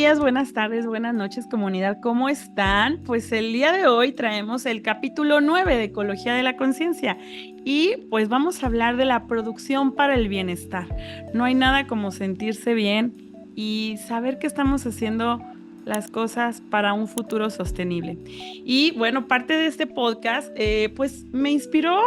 días, buenas tardes, buenas noches, comunidad. ¿Cómo están? Pues el día de hoy traemos el capítulo 9 de Ecología de la Conciencia y pues vamos a hablar de la producción para el bienestar. No hay nada como sentirse bien y saber que estamos haciendo las cosas para un futuro sostenible. Y bueno, parte de este podcast pues me inspiró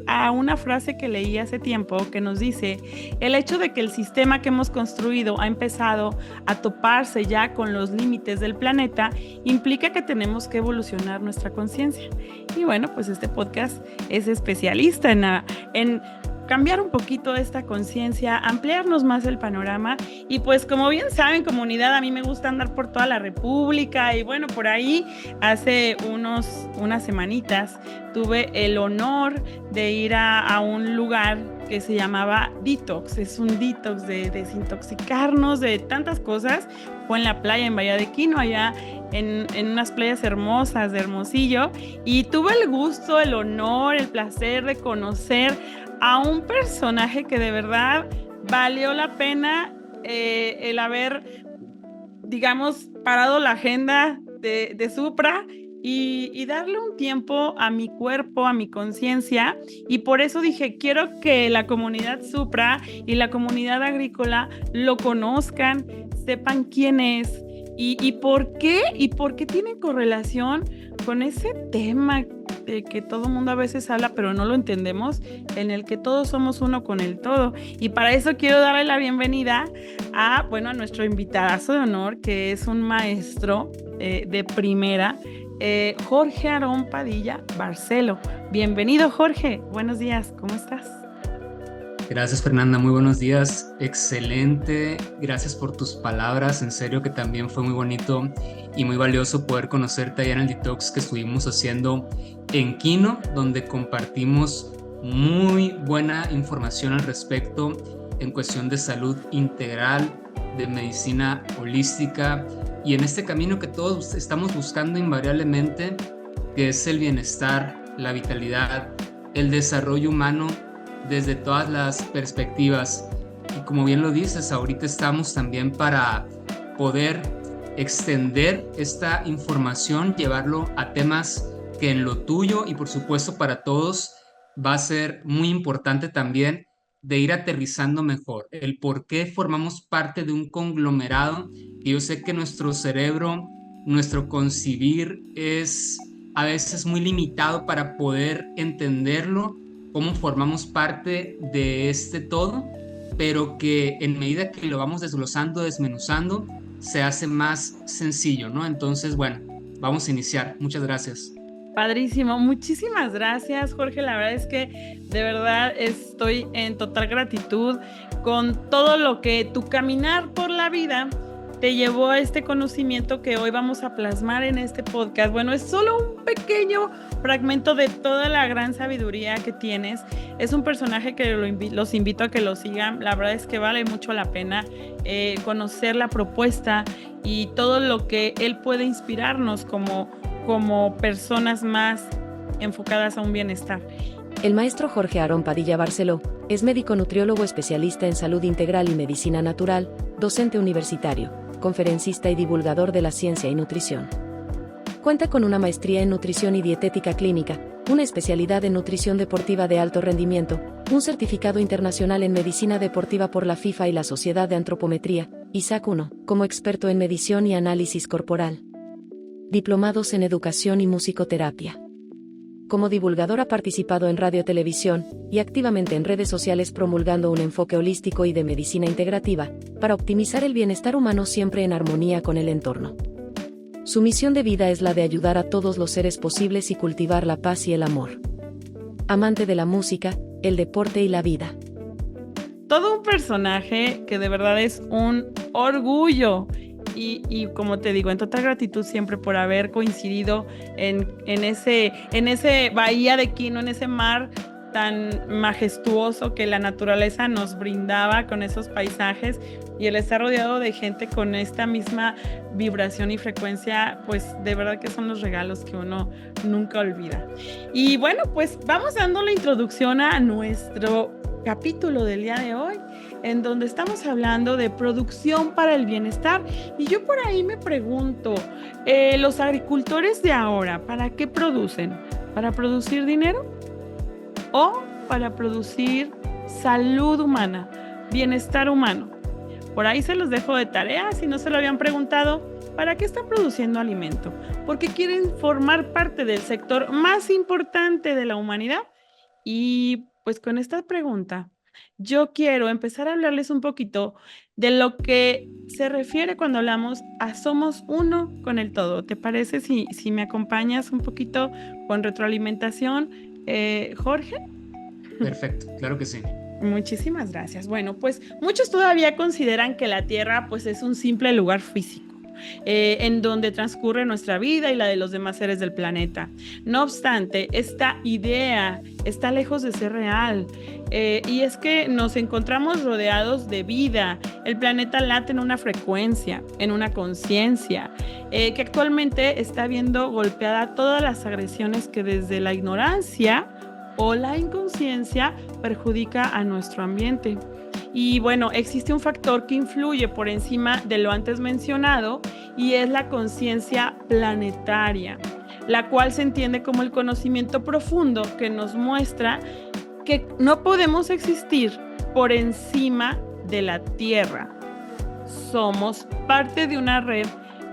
a una frase que leí hace tiempo que nos dice: el hecho de que el sistema que hemos construido ha empezado a toparse ya con los límites del planeta implica que tenemos que evolucionar nuestra conciencia. Y bueno, pues este podcast es especialista en cambiar un poquito esta conciencia, ampliarnos más el panorama. Y pues como bien saben, comunidad, a mí me gusta andar por toda la República y bueno, por ahí hace unas semanitas tuve el honor de ir a un lugar que se llamaba Detox. Es un detox de desintoxicarnos de tantas cosas. Fue en la playa en Bahía de Quino, allá en unas playas hermosas de Hermosillo, y tuve el gusto, el honor, el placer de conocer a un personaje que de verdad valió la pena el haber, digamos, parado la agenda de Supra y darle un tiempo a mi cuerpo, a mi conciencia. Y por eso dije, quiero que la comunidad Supra y la comunidad agrícola lo conozcan, sepan quién es y por qué tiene correlación con ese tema de que todo el mundo a veces habla, pero no lo entendemos, en el que todos somos uno con el todo. Y para eso quiero darle la bienvenida a nuestro invitadazo de honor, que es un maestro de primera, Jorge Aarón Padilla Barceló. Bienvenido, Jorge. Buenos días, ¿cómo estás? Gracias, Fernanda, muy buenos días, excelente, gracias por tus palabras, en serio que también fue muy bonito y muy valioso poder conocerte allá en el detox que estuvimos haciendo en Quino, donde compartimos muy buena información al respecto en cuestión de salud integral, de medicina holística y en este camino que todos estamos buscando invariablemente, que es el bienestar, la vitalidad, el desarrollo humano desde todas las perspectivas. Y como bien lo dices, ahorita estamos también para poder extender esta información, llevarlo a temas que en lo tuyo y por supuesto para todos va a ser muy importante también de ir aterrizando mejor el por qué formamos parte de un conglomerado. Y yo sé que nuestro cerebro, nuestro concebir es a veces muy limitado para poder entenderlo, cómo formamos parte de este todo, pero que en medida que lo vamos desglosando, desmenuzando, se hace más sencillo, ¿no? Entonces, bueno, vamos a iniciar. Muchas gracias. Padrísimo, muchísimas gracias, Jorge. La verdad es que de verdad estoy en total gratitud con todo lo que tu caminar por la vida te llevó a este conocimiento que hoy vamos a plasmar en este podcast. Bueno, es solo un pequeño fragmento de toda la gran sabiduría que tienes. Es un personaje que los invito a que lo sigan. La verdad es que vale mucho la pena conocer la propuesta y todo lo que él puede inspirarnos como personas más enfocadas a un bienestar. El maestro Jorge Aarón Padilla Barceló es médico nutriólogo especialista en salud integral y medicina natural, docente universitario, conferencista y divulgador de la ciencia y nutrición. Cuenta con una maestría en nutrición y dietética clínica, una especialidad en nutrición deportiva de alto rendimiento, un certificado internacional en medicina deportiva por la FIFA y la Sociedad de Antropometría, ISAC 1, como experto en medición y análisis corporal. Diplomados en educación y musicoterapia. Como divulgador ha participado en radio, televisión y activamente en redes sociales promulgando un enfoque holístico y de medicina integrativa para optimizar el bienestar humano siempre en armonía con el entorno. Su misión de vida es la de ayudar a todos los seres posibles y cultivar la paz y el amor. Amante de la música, el deporte y la vida. Todo un personaje que de verdad es un orgullo. Y como te digo, en total gratitud siempre por haber coincidido en ese Bahía de Quino, en ese mar tan majestuoso que la naturaleza nos brindaba con esos paisajes, y el estar rodeado de gente con esta misma vibración y frecuencia, pues de verdad que son los regalos que uno nunca olvida. Y bueno, pues vamos dando la introducción a nuestro capítulo del día de hoy, en donde estamos hablando de producción para el bienestar. Y yo por ahí me pregunto, los agricultores de ahora, ¿para qué producen? ¿Para producir dinero o para producir salud humana, bienestar humano? Por ahí se los dejo de tarea, si no se lo habían preguntado, ¿para qué están produciendo alimento? Porque quieren formar parte del sector más importante de la humanidad. Y pues con esta pregunta, yo quiero empezar a hablarles un poquito de lo que se refiere cuando hablamos a somos uno con el todo. ¿Te parece si me acompañas un poquito con retroalimentación, Jorge? Perfecto, claro que sí. Muchísimas gracias. Bueno, pues muchos todavía consideran que la Tierra pues es un simple lugar físico, en donde transcurre nuestra vida y la de los demás seres del planeta. No obstante, esta idea está lejos de ser real, y es que nos encontramos rodeados de vida. El planeta late en una frecuencia, en una conciencia, que actualmente está viendo golpeada todas las agresiones que desde la ignorancia o la inconsciencia perjudica a nuestro ambiente. Y bueno, existe un factor que influye por encima de lo antes mencionado y es la conciencia planetaria, la cual se entiende como el conocimiento profundo que nos muestra que no podemos existir por encima de la Tierra. Somos parte de una red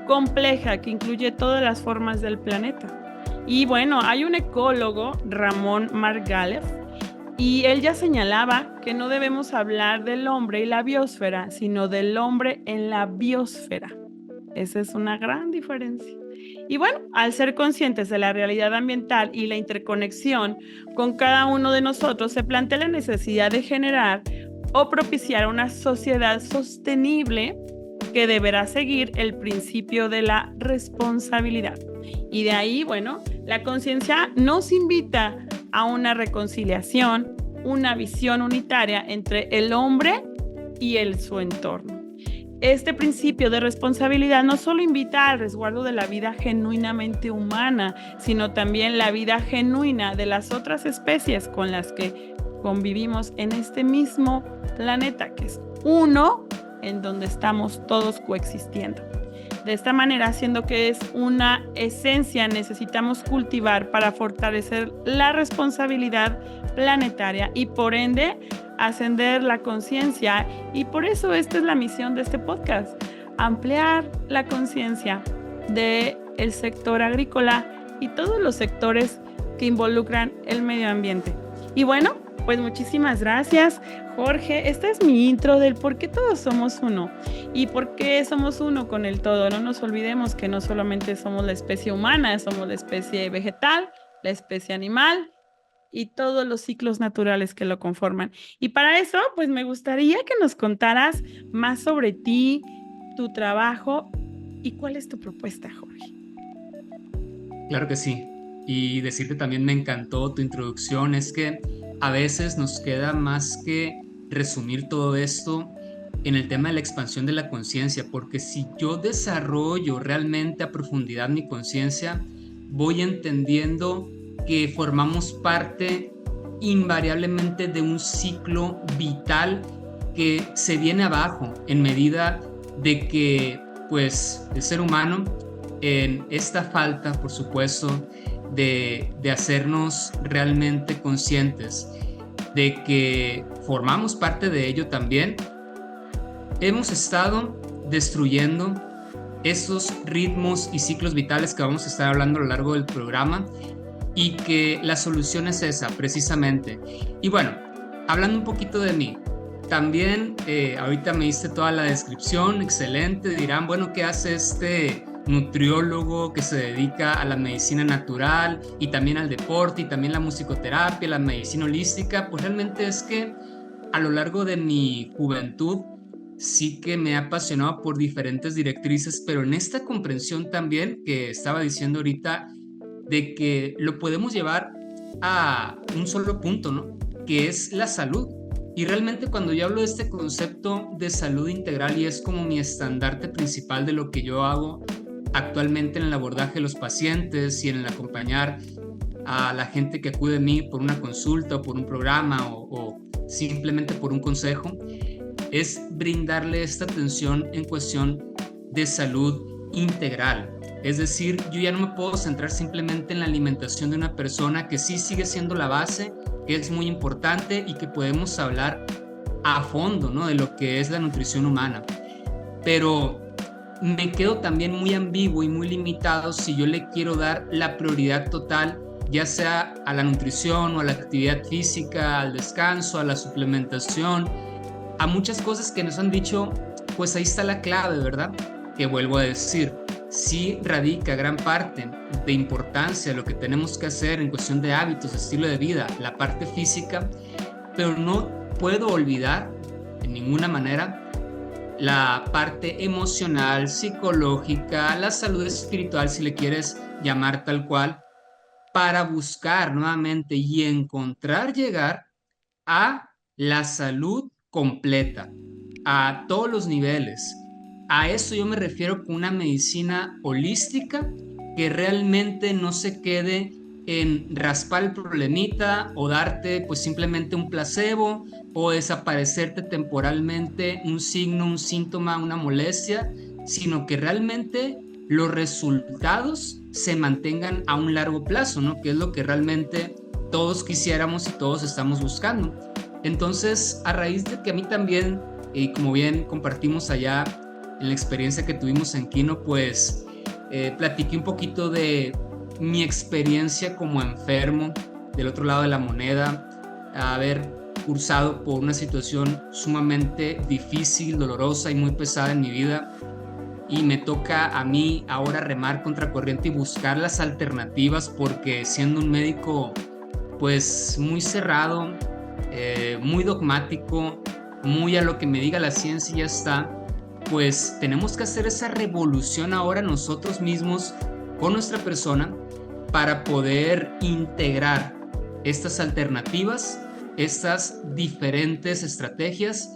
compleja que incluye todas las formas del planeta. Y bueno, hay un ecólogo, Ramón Margalef, y él ya señalaba que no debemos hablar del hombre y la biosfera, sino del hombre en la biosfera. Esa es una gran diferencia. Y bueno, al ser conscientes de la realidad ambiental y la interconexión con cada uno de nosotros, se plantea la necesidad de generar o propiciar una sociedad sostenible que deberá seguir el principio de la responsabilidad. Y de ahí, bueno, la conciencia nos invita a una reconciliación, una visión unitaria entre el hombre y su entorno. Este principio de responsabilidad no solo invita al resguardo de la vida genuinamente humana, sino también la vida genuina de las otras especies con las que convivimos en este mismo planeta, que es uno en donde estamos todos coexistiendo. De esta manera, siendo que es una esencia, necesitamos cultivar para fortalecer la responsabilidad planetaria y por ende ascender la conciencia. Y por eso esta es la misión de este podcast: ampliar la conciencia del sector agrícola y todos los sectores que involucran el medio ambiente. Y bueno, pues muchísimas gracias, Jorge. Esta es mi intro del por qué todos somos uno y por qué somos uno con el todo. No nos olvidemos que no solamente somos la especie humana, somos la especie vegetal, la especie animal y todos los ciclos naturales que lo conforman. Y para eso, pues me gustaría que nos contaras más sobre ti, tu trabajo y cuál es tu propuesta, Jorge. Claro que sí. Y decirte también, me encantó tu introducción. Es que a veces nos queda más que resumir todo esto en el tema de la expansión de la conciencia, porque si yo desarrollo realmente a profundidad mi conciencia, voy entendiendo que formamos parte invariablemente de un ciclo vital que se viene abajo en medida de que, pues, el ser humano, en esta falta, por supuesto, de hacernos realmente conscientes de que formamos parte de ello también, hemos estado destruyendo esos ritmos y ciclos vitales que vamos a estar hablando a lo largo del programa, y que la solución es esa, precisamente. Y bueno, hablando un poquito de mí, también ahorita me diste toda la descripción, excelente. Dirán, bueno, ¿qué hace este nutriólogo que se dedica a la medicina natural y también al deporte y también la musicoterapia, la medicina holística? Pues realmente es que a lo largo de mi juventud sí que me he apasionado por diferentes directrices, pero en esta comprensión también que estaba diciendo ahorita, de que lo podemos llevar a un solo punto, ¿no? Que es la salud. Y realmente cuando yo hablo de este concepto de salud integral, y es como mi estandarte principal de lo que yo hago actualmente en el abordaje de los pacientes y en el acompañar a la gente que acude a mí por una consulta o por un programa o simplemente por un consejo, es brindarle esta atención en cuestión de salud integral. Es decir, yo ya no me puedo centrar simplemente en la alimentación de una persona, que sí sigue siendo la base, que es muy importante y que podemos hablar a fondo, ¿no?, de lo que es la nutrición humana. Pero me quedo también muy ambiguo y muy limitado si yo le quiero dar la prioridad total, ya sea a la nutrición o a la actividad física, al descanso, a la suplementación, a muchas cosas que nos han dicho. Pues ahí está la clave, ¿verdad? Que vuelvo a decir, sí radica gran parte de importancia lo que tenemos que hacer en cuestión de hábitos, estilo de vida, la parte física, pero no puedo olvidar de ninguna manera la parte emocional, psicológica, la salud espiritual, si le quieres llamar tal cual, para buscar nuevamente y encontrar llegar a la salud completa, a todos los niveles. A eso yo me refiero con una medicina holística que realmente no se quede en raspar el problemita o darte pues simplemente un placebo o desaparecerte temporalmente un signo, un síntoma, una molestia, sino que realmente los resultados se mantengan a un largo plazo, ¿no? Que es lo que realmente todos quisiéramos y todos estamos buscando. Entonces, a raíz de que a mí también, y como bien compartimos allá en la experiencia que tuvimos en Quino, pues platiqué un poquito de mi experiencia como enfermo del otro lado de la moneda, haber cursado por una situación sumamente difícil, dolorosa y muy pesada en mi vida, y me toca a mí ahora remar contracorriente y buscar las alternativas, porque siendo un médico pues muy cerrado, muy dogmático, muy a lo que me diga la ciencia y ya está, pues tenemos que hacer esa revolución ahora nosotros mismos con nuestra persona para poder integrar estas alternativas, estas diferentes estrategias.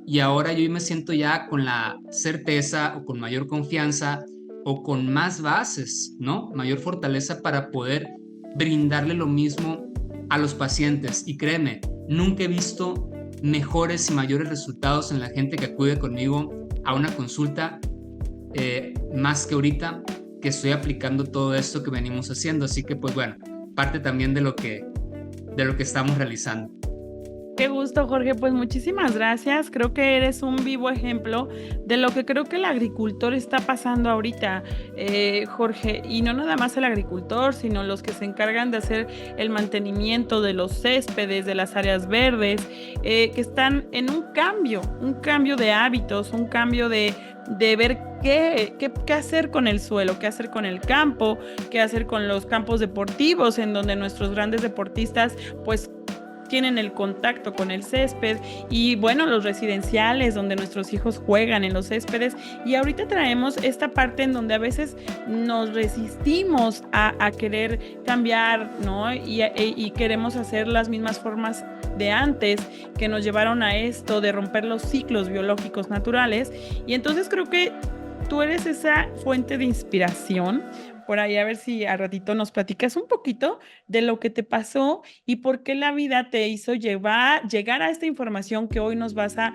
Y ahora yo me siento ya con la certeza o con mayor confianza o con más bases, ¿no? Mayor fortaleza para poder brindarle lo mismo a los pacientes. Y créeme, nunca he visto mejores y mayores resultados en la gente que acude conmigo a una consulta, más que ahorita que estoy aplicando todo esto que venimos haciendo. Así que pues bueno, parte también de lo que estamos realizando. Qué gusto, Jorge. Pues muchísimas gracias. Creo que eres un vivo ejemplo de lo que creo que el agricultor está pasando ahorita, Jorge. Y no nada más el agricultor, sino los que se encargan de hacer el mantenimiento de los céspedes, de las áreas verdes, que están en un cambio de hábitos, un cambio de ver qué hacer con el suelo, qué hacer con el campo, qué hacer con los campos deportivos, en donde nuestros grandes deportistas pues tienen el contacto con el césped, y bueno, los residenciales donde nuestros hijos juegan en los céspedes. Y ahorita traemos esta parte en donde a veces nos resistimos a querer cambiar, ¿no? Y queremos hacer las mismas formas de antes que nos llevaron a esto de romper los ciclos biológicos naturales. Y entonces creo que tú eres esa fuente de inspiración. Por ahí, a ver si al ratito nos platicas un poquito de lo que te pasó y por qué la vida te hizo llegar a esta información que hoy nos vas a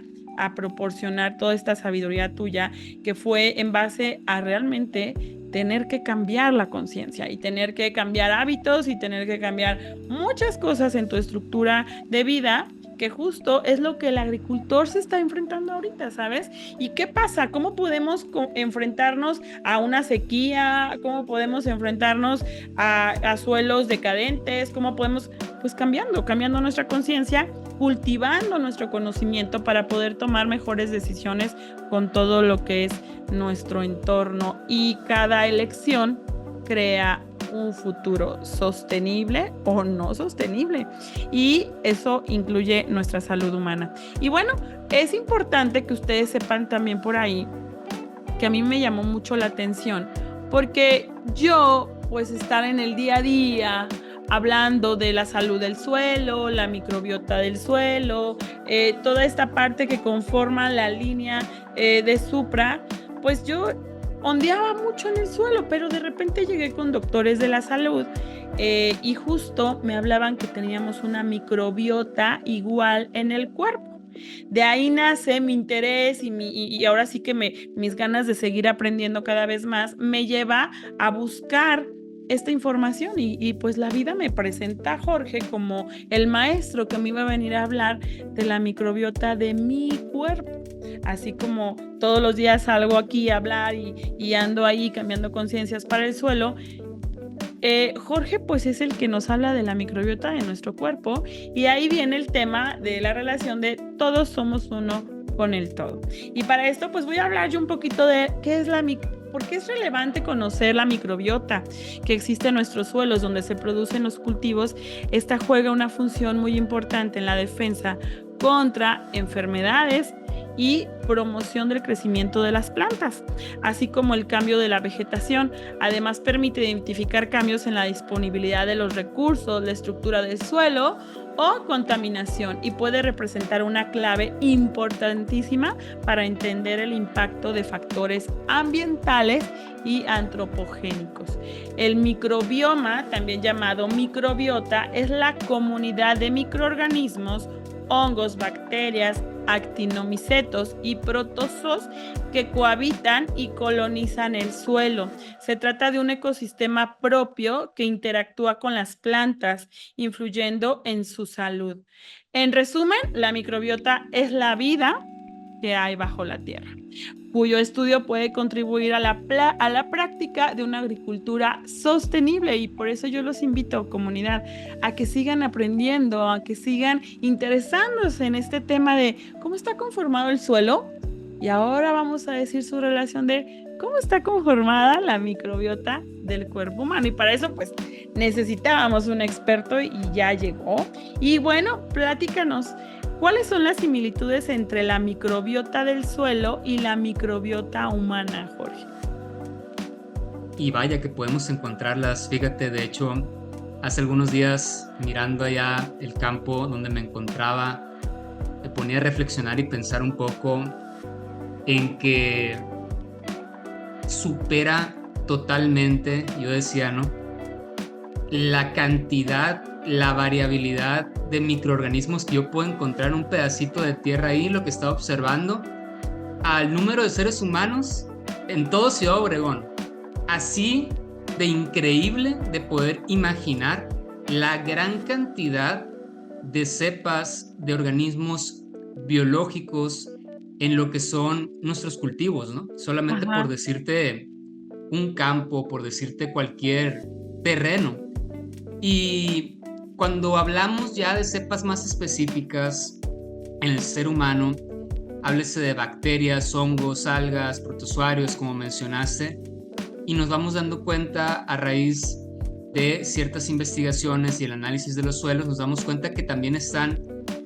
proporcionar, toda esta sabiduría tuya, que fue en base a realmente tener que cambiar la conciencia y tener que cambiar hábitos y tener que cambiar muchas cosas en tu estructura de vida, que justo es lo que el agricultor se está enfrentando ahorita, ¿sabes? ¿Y qué pasa? ¿Cómo podemos enfrentarnos a una sequía? ¿Cómo podemos enfrentarnos a suelos decadentes? ¿Cómo podemos, pues cambiando nuestra conciencia, cultivando nuestro conocimiento para poder tomar mejores decisiones con todo lo que es nuestro entorno? Y cada elección crea un futuro sostenible o no sostenible, y eso incluye nuestra salud humana. Y bueno, es importante que ustedes sepan también por ahí que a mí me llamó mucho la atención, porque yo, pues estar en el día a día hablando de la salud del suelo, la microbiota del suelo, toda esta parte que conforma la línea de Supra, pues yo ondeaba mucho en el suelo, pero de repente llegué con doctores de la salud y justo me hablaban que teníamos una microbiota igual en el cuerpo. De ahí nace mi interés y ahora sí que mis ganas de seguir aprendiendo cada vez más me lleva a buscar esta información y pues la vida me presenta a Jorge como el maestro que me iba a venir a hablar de la microbiota de mi cuerpo. Así como todos los días salgo aquí a hablar y ando ahí cambiando conciencias para el suelo, Jorge pues es el que nos habla de la microbiota de nuestro cuerpo y ahí viene el tema de la relación de todos somos uno con el todo. Y para esto pues voy a hablar yo un poquito de qué es por qué es relevante conocer la microbiota que existe en nuestros suelos donde se producen los cultivos. Esta juega una función muy importante en la defensa contra enfermedades y promoción del crecimiento de las plantas, así como el cambio de la vegetación. Además, permite identificar cambios en la disponibilidad de los recursos, la estructura del suelo o contaminación y puede representar una clave importantísima para entender el impacto de factores ambientales y antropogénicos. El microbioma, también llamado microbiota, es la comunidad de microorganismos, hongos, bacterias, actinomicetos y protozoos que cohabitan y colonizan el suelo. Se trata de un ecosistema propio que interactúa con las plantas, influyendo en su salud. En resumen, la microbiota es la vida que hay bajo la tierra, cuyo estudio puede contribuir a la práctica de una agricultura sostenible, y por eso yo los invito, comunidad, a que sigan aprendiendo, a que sigan interesándose en este tema de cómo está conformado el suelo, y ahora vamos a decir su relación de cómo está conformada la microbiota del cuerpo humano, y para eso pues necesitábamos un experto y ya llegó. Y bueno, platícanos, ¿cuáles son las similitudes entre la microbiota del suelo y la microbiota humana, Jorge? Y vaya que podemos encontrarlas. Fíjate, de hecho, hace algunos días, mirando allá el campo donde me encontraba, me ponía a reflexionar y pensar un poco en que supera totalmente, yo decía, ¿no?, la cantidad, la variabilidad de microorganismos que yo puedo encontrar en un pedacito de tierra ahí, lo que estaba observando, al número de seres humanos en todo Ciudad Obregón. Así de increíble de poder imaginar la gran cantidad de cepas de organismos biológicos en lo que son nuestros cultivos, ¿no? Solamente por decirte un campo, por decirte cualquier terreno. Y cuando hablamos ya de cepas más específicas en el ser humano, háblese de bacterias, hongos, algas, protozoarios, como mencionaste, y nos vamos dando cuenta a raíz de ciertas investigaciones y el análisis de los suelos, nos damos cuenta que también están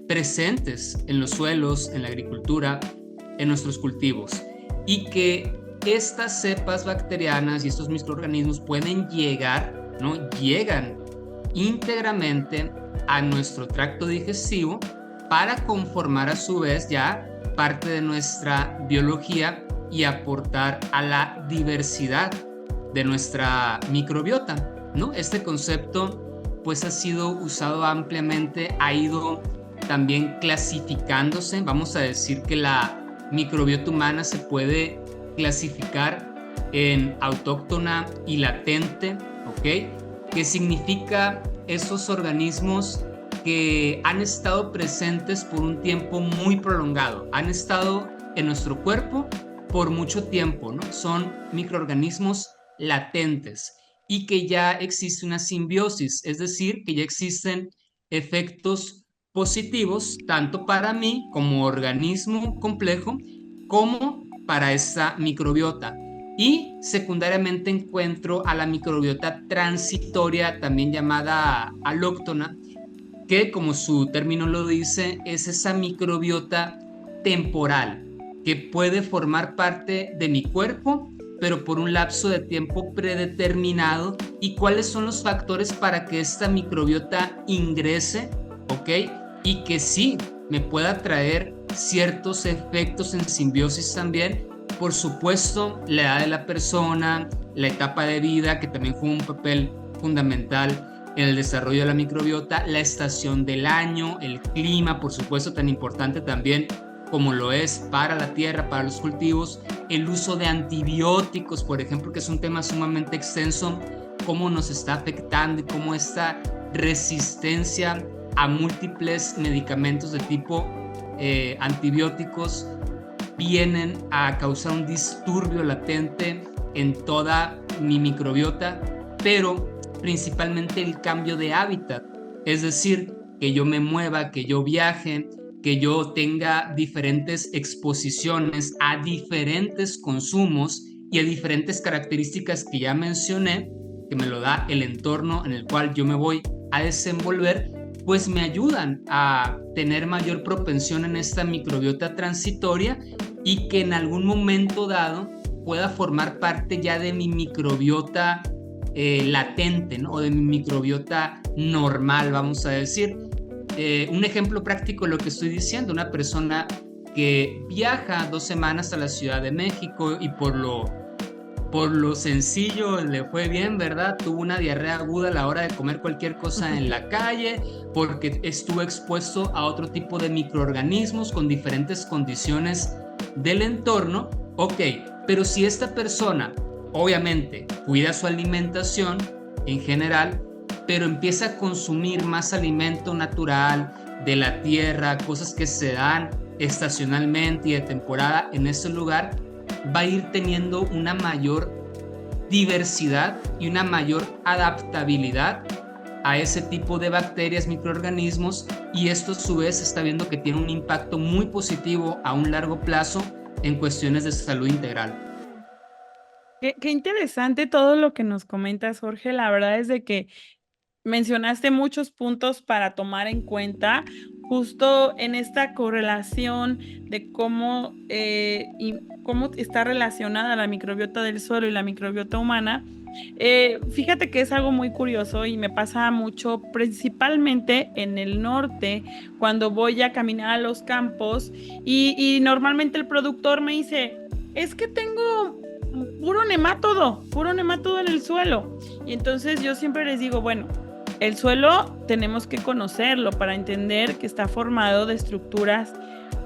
presentes en los suelos, en la agricultura, en nuestros cultivos, y que estas cepas bacterianas y estos microorganismos pueden llegar, ¿no?, llegan íntegramente a nuestro tracto digestivo para conformar a su vez ya parte de nuestra biología y aportar a la diversidad de nuestra microbiota, ¿no? Este concepto pues ha sido usado ampliamente, ha ido también clasificándose. Vamos a decir que la microbiota humana se puede clasificar en autóctona y latente, ¿ok?, que significa esos organismos que han estado presentes por un tiempo muy prolongado, han estado en nuestro cuerpo por mucho tiempo, ¿no? Son microorganismos latentes y que ya existe una simbiosis, es decir, que ya existen efectos positivos tanto para mí como organismo complejo como para esta microbiota. Y secundariamente encuentro a la microbiota transitoria, también llamada alóctona, que como su término lo dice, es esa microbiota temporal que puede formar parte de mi cuerpo, pero por un lapso de tiempo predeterminado. ¿Y cuáles son los factores para que esta microbiota ingrese, ok? Y que sí me pueda traer ciertos efectos en simbiosis también. Por supuesto, la edad de la persona, la etapa de vida, que también juega un papel fundamental, en el desarrollo de la microbiota, la estación del año, el clima, por supuesto, tan importante también como lo es para la tierra, para los cultivos, el uso de antibióticos, por ejemplo, que es un tema sumamente extenso, cómo nos está afectando y cómo esta resistencia a múltiples medicamentos de tipo antibióticos vienen a causar un disturbio latente en toda mi microbiota, pero principalmente el cambio de hábitat, es decir, que yo me mueva, que yo viaje, que yo tenga diferentes exposiciones a diferentes consumos y a diferentes características que ya mencioné, que me lo da el entorno en el cual yo me voy a desenvolver, pues me ayudan a tener mayor propensión en esta microbiota transitoria y que en algún momento dado pueda formar parte ya de mi microbiota latente, ¿no? O de mi microbiota normal, vamos a decir. Un ejemplo práctico de lo que estoy diciendo, una persona que viaja 2 semanas a la Ciudad de México y por lo sencillo le fue bien, ¿verdad? Tuvo una diarrea aguda a la hora de comer cualquier cosa en la calle, porque estuvo expuesto a otro tipo de microorganismos con diferentes condiciones del entorno. Ok, pero si esta persona obviamente cuida su alimentación en general, pero empieza a consumir más alimento natural de la tierra, cosas que se dan estacionalmente y de temporada en ese lugar, va a ir teniendo una mayor diversidad y una mayor adaptabilidad a ese tipo de bacterias, microorganismos, y esto a su vez está viendo que tiene un impacto muy positivo a un largo plazo en cuestiones de salud integral. Qué interesante todo lo que nos comentas, Jorge. La verdad es de que mencionaste muchos puntos para tomar en cuenta justo en esta correlación de cómo está relacionada la microbiota del suelo y la microbiota humana. Fíjate que es algo muy curioso y me pasa mucho, principalmente en el norte, cuando voy a caminar a los campos y normalmente el productor me dice, es que tengo puro nemátodo en el suelo. Y entonces yo siempre les digo, bueno, el suelo tenemos que conocerlo para entender que está formado de estructuras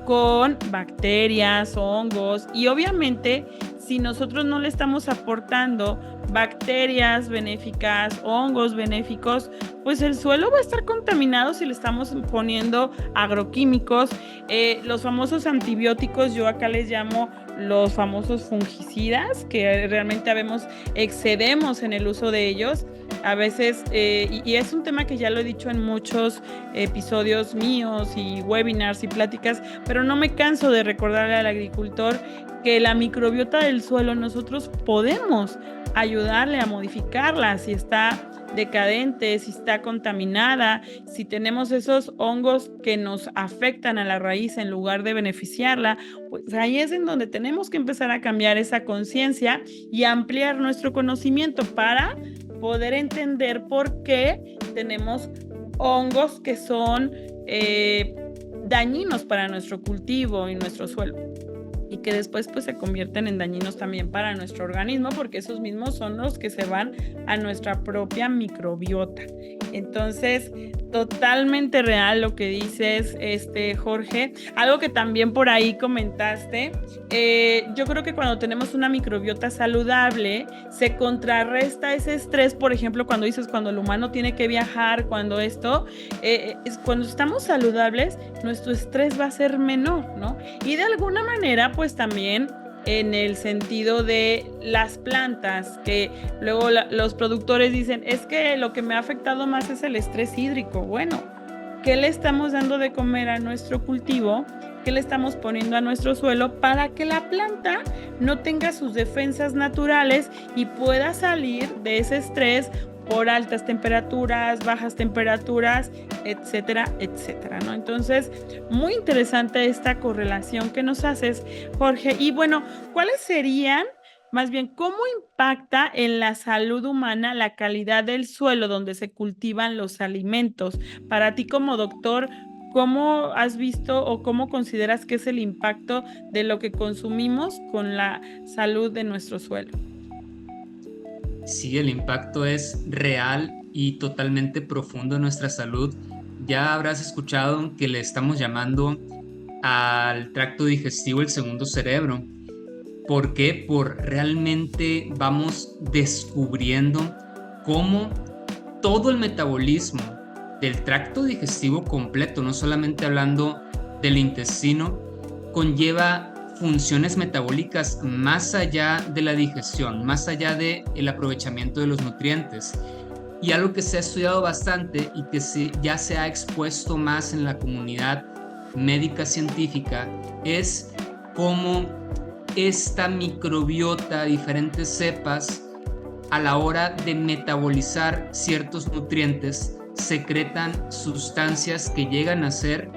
con bacterias, hongos, y obviamente si nosotros no le estamos aportando bacterias benéficas, hongos benéficos, pues el suelo va a estar contaminado si le estamos poniendo agroquímicos, los famosos antibióticos, yo acá les llamo los famosos fungicidas, que realmente excedemos en el uso de ellos. A veces, y es un tema que ya lo he dicho en muchos episodios míos y webinars y pláticas, pero no me canso de recordarle al agricultor que la microbiota del suelo nosotros podemos ayudarle a modificarla si está decadente, si está contaminada, si tenemos esos hongos que nos afectan a la raíz en lugar de beneficiarla, pues ahí es en donde tenemos que empezar a cambiar esa conciencia y ampliar nuestro conocimiento para poder entender por qué tenemos hongos que son dañinos para nuestro cultivo y nuestro suelo, y que después pues se convierten en dañinos también para nuestro organismo, porque esos mismos son los que se van a nuestra propia microbiota. Entonces, totalmente real lo que dices, Jorge. Algo que también por ahí comentaste, yo creo que cuando tenemos una microbiota saludable, se contrarresta ese estrés, por ejemplo, cuando el humano tiene que viajar, cuando estamos saludables, nuestro estrés va a ser menor, ¿no? Y de alguna manera, pues también en el sentido de las plantas, que luego los productores dicen, es que lo que me ha afectado más es el estrés hídrico. Bueno, ¿qué le estamos dando de comer a nuestro cultivo? ¿Qué le estamos poniendo a nuestro suelo para que la planta no tenga sus defensas naturales y pueda salir de ese estrés por altas temperaturas, bajas temperaturas, etcétera, etcétera, ¿no? Entonces, muy interesante esta correlación que nos haces, Jorge. Y bueno, ¿cuáles serían, más bien, cómo impacta en la salud humana la calidad del suelo donde se cultivan los alimentos? Para ti como doctor, ¿cómo has visto o cómo consideras que es el impacto de lo que consumimos con la salud de nuestro suelo? Sí, el impacto es real y totalmente profundo en nuestra salud. Ya habrás escuchado que le estamos llamando al tracto digestivo el segundo cerebro. ¿Por qué? Por realmente vamos descubriendo cómo todo el metabolismo del tracto digestivo completo, no solamente hablando del intestino, conlleva funciones metabólicas más allá de la digestión, más allá del aprovechamiento de los nutrientes. Y algo que se ha estudiado bastante y que ya se ha expuesto más en la comunidad médica científica es cómo esta microbiota, diferentes cepas, a la hora de metabolizar ciertos nutrientes, secretan sustancias que llegan a ser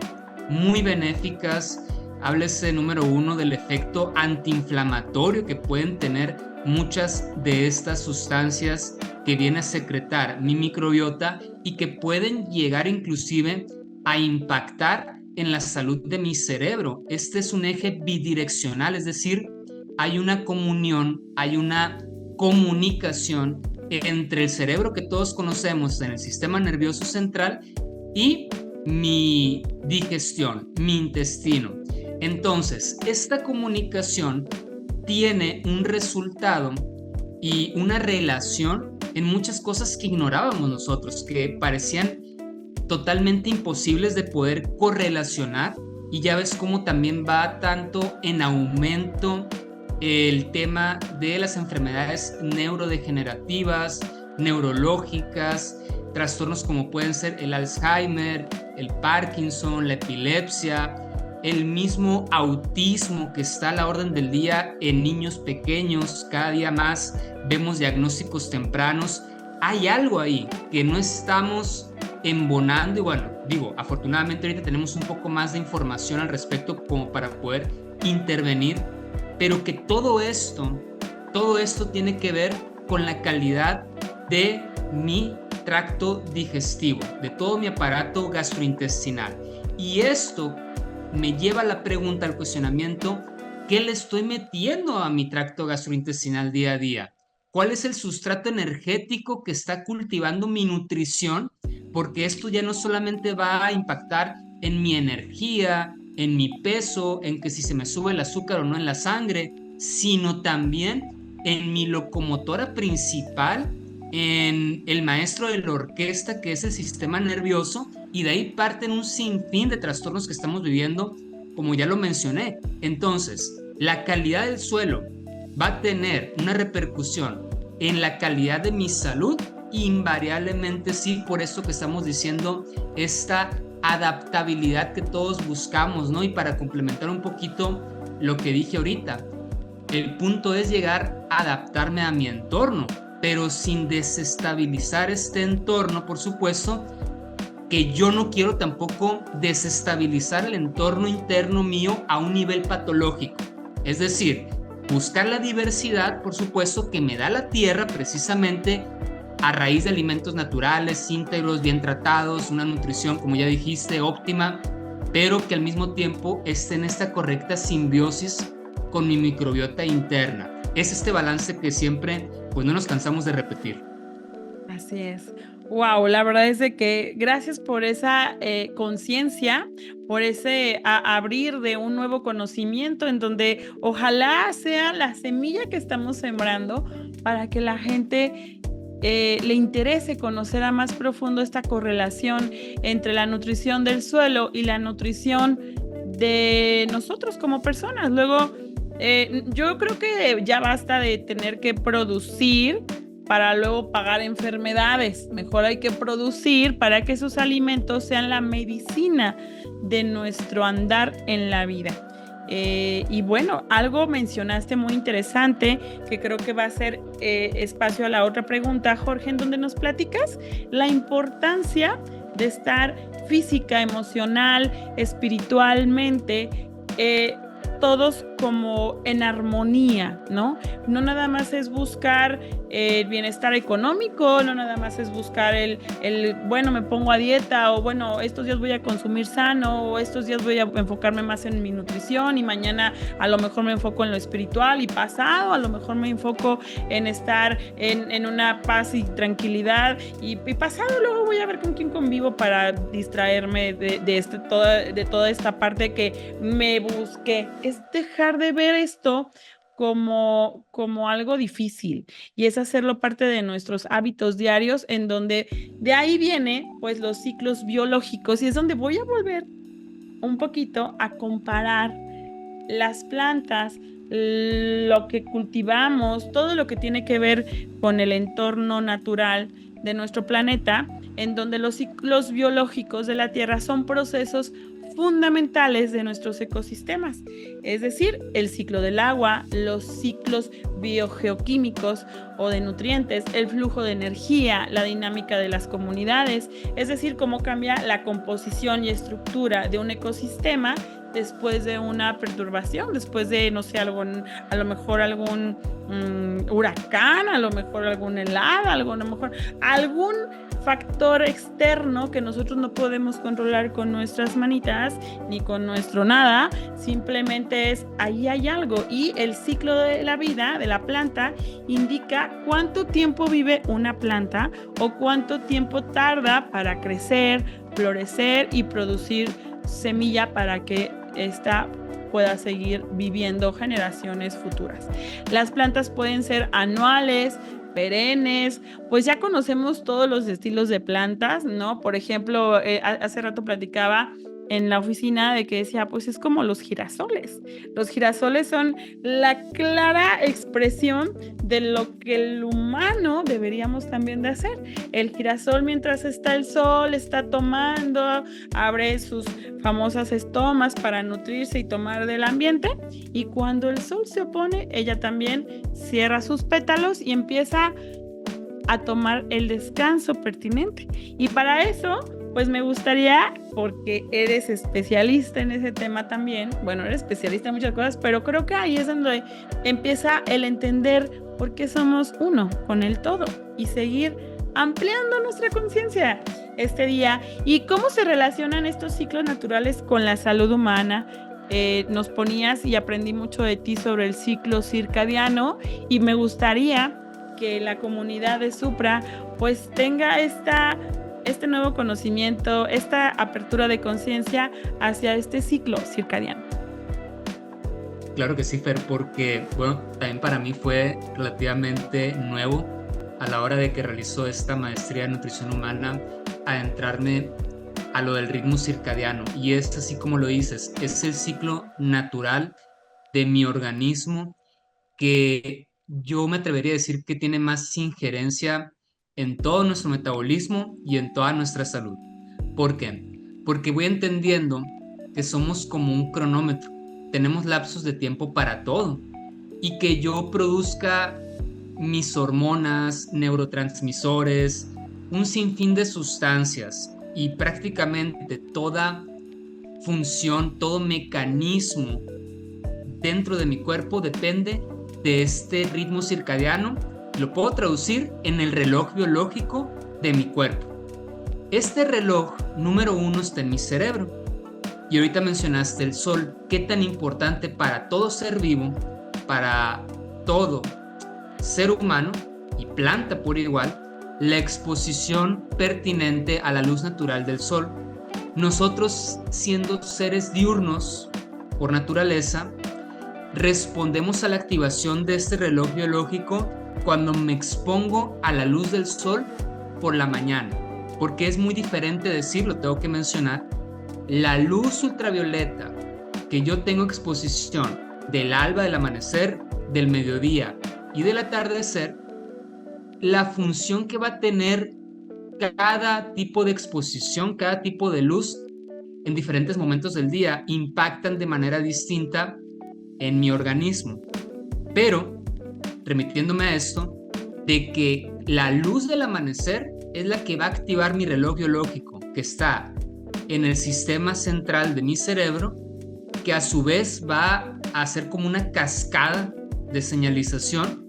muy benéficas. Háblese, número uno, del efecto antiinflamatorio que pueden tener muchas de estas sustancias que viene a secretar mi microbiota y que pueden llegar inclusive a impactar en la salud de mi cerebro. Este es un eje bidireccional, es decir, hay una comunión, hay una comunicación entre el cerebro que todos conocemos en el sistema nervioso central y mi digestión, mi intestino. Entonces, esta comunicación tiene un resultado y una relación en muchas cosas que ignorábamos nosotros, que parecían totalmente imposibles de poder correlacionar, y ya ves cómo también va tanto en aumento el tema de las enfermedades neurodegenerativas, neurológicas, trastornos como pueden ser el Alzheimer, el Parkinson, la epilepsia, el mismo autismo que está a la orden del día en niños pequeños. Cada día más vemos diagnósticos tempranos. Hay algo ahí que no estamos embonando y bueno, digo, afortunadamente ahorita tenemos un poco más de información al respecto como para poder intervenir, pero que todo esto tiene que ver con la calidad de mi tracto digestivo, de todo mi aparato gastrointestinal. Y esto me lleva a la pregunta, al cuestionamiento: ¿qué le estoy metiendo a mi tracto gastrointestinal día a día? ¿Cuál es el sustrato energético que está cultivando mi nutrición? Porque esto ya no solamente va a impactar en mi energía, en mi peso, en que si se me sube el azúcar o no en la sangre, sino también en mi locomotora principal, en el maestro de la orquesta que es el sistema nervioso, y de ahí parten un sinfín de trastornos que estamos viviendo, como ya lo mencioné. Entonces, la calidad del suelo va a tener una repercusión en la calidad de mi salud, invariablemente sí, por eso que estamos diciendo esta adaptabilidad que todos buscamos, ¿no? Y para complementar un poquito lo que dije ahorita, el punto es llegar a adaptarme a mi entorno, pero sin desestabilizar este entorno, por supuesto, que yo no quiero tampoco desestabilizar el entorno interno mío a un nivel patológico. Es decir, buscar la diversidad, por supuesto, que me da la tierra precisamente a raíz de alimentos naturales, íntegros, bien tratados, una nutrición, como ya dijiste, óptima, pero que al mismo tiempo esté en esta correcta simbiosis con mi microbiota interna. Es este balance que siempre, pues, no nos cansamos de repetir. Así es. Wow, la verdad es de que gracias por esa conciencia, por ese abrir de un nuevo conocimiento en donde ojalá sea la semilla que estamos sembrando para que la gente le interese conocer a más profundo esta correlación entre la nutrición del suelo y la nutrición de nosotros como personas. Luego, yo creo que ya basta de tener que producir para luego pagar enfermedades. Mejor hay que producir para que esos alimentos sean la medicina de nuestro andar en la vida. Y bueno, algo mencionaste muy interesante que creo que va a ser espacio a la otra pregunta, Jorge, en donde nos platicas la importancia de estar física, emocional, espiritualmente todos como en armonía, ¿no? No nada más es buscar el bienestar económico, no nada más es buscar bueno, me pongo a dieta, o bueno, estos días voy a consumir sano, o estos días voy a enfocarme más en mi nutrición, y mañana a lo mejor me enfoco en lo espiritual, y pasado a lo mejor me enfoco en estar en una paz y tranquilidad, y pasado luego voy a ver con quién convivo para distraerme de toda esta parte que me busqué. Es dejar de ver esto como algo difícil, y es hacerlo parte de nuestros hábitos diarios, en donde de ahí viene pues los ciclos biológicos, y es donde voy a volver un poquito a comparar las plantas, lo que cultivamos, todo lo que tiene que ver con el entorno natural de nuestro planeta, en donde los ciclos biológicos de la Tierra son procesos fundamentales de nuestros ecosistemas, es decir, el ciclo del agua, los ciclos biogeoquímicos o de nutrientes, el flujo de energía, la dinámica de las comunidades, es decir, cómo cambia la composición y estructura de un ecosistema después de una perturbación, después de, no sé, a lo mejor algún huracán, a lo mejor alguna helada, a lo mejor algún factor externo que nosotros no podemos controlar con nuestras manitas ni con nuestro nada. Simplemente ahí hay algo, y el ciclo de la vida de la planta indica cuánto tiempo vive una planta o cuánto tiempo tarda para crecer, florecer y producir semilla para que ésta pueda seguir viviendo generaciones futuras. Las plantas pueden ser anuales, perennes, pues ya conocemos todos los estilos de plantas, ¿no? Por ejemplo, hace rato platicaba en la oficina de que decía, pues es como los girasoles. Los girasoles son la clara expresión de lo que el humano deberíamos también de hacer. El girasol, mientras está el sol, está tomando, abre sus famosas estomas para nutrirse y tomar del ambiente, y cuando el sol se opone, ella también cierra sus pétalos y empieza a tomar el descanso pertinente. Y para eso, pues me gustaría, porque eres especialista en ese tema también, bueno, eres especialista en muchas cosas, pero creo que ahí es donde empieza el entender por qué somos uno con el todo, y seguir ampliando nuestra conciencia este día. Y cómo se relacionan estos ciclos naturales con la salud humana. Nos ponías, y aprendí mucho de ti sobre el ciclo circadiano, y me gustaría que la comunidad de Supra pues tenga este nuevo conocimiento, esta apertura de conciencia hacia este ciclo circadiano. Claro que sí, Fer, porque bueno, también para mí fue relativamente nuevo a la hora de que realizó esta maestría de nutrición humana, adentrarme a lo del ritmo circadiano. Y es así como lo dices, es el ciclo natural de mi organismo, que yo me atrevería a decir que tiene más injerencia en todo nuestro metabolismo y en toda nuestra salud. ¿Por qué? Porque voy entendiendo que somos como un cronómetro, tenemos lapsos de tiempo para todo, y que yo produzca mis hormonas, neurotransmisores, un sinfín de sustancias, y prácticamente toda función, todo mecanismo dentro de mi cuerpo depende de este ritmo circadiano. Lo puedo traducir en el reloj biológico de mi cuerpo. Este reloj número 1 está en mi cerebro. Y ahorita mencionaste el sol. Qué tan importante para todo ser vivo, para todo ser humano y planta por igual, la exposición pertinente a la luz natural del sol. Nosotros, siendo seres diurnos por naturaleza, respondemos a la activación de este reloj biológico cuando me expongo a la luz del sol por la mañana, porque es muy diferente decirlo, tengo que mencionar, la luz ultravioleta que yo tengo exposición del alba, del amanecer, del mediodía y del atardecer, la función que va a tener cada tipo de exposición, cada tipo de luz en diferentes momentos del día impactan de manera distinta en mi organismo. Pero, remitiéndome a esto, de que la luz del amanecer es la que va a activar mi reloj biológico, que está en el sistema central de mi cerebro, que a su vez va a hacer como una cascada de señalización.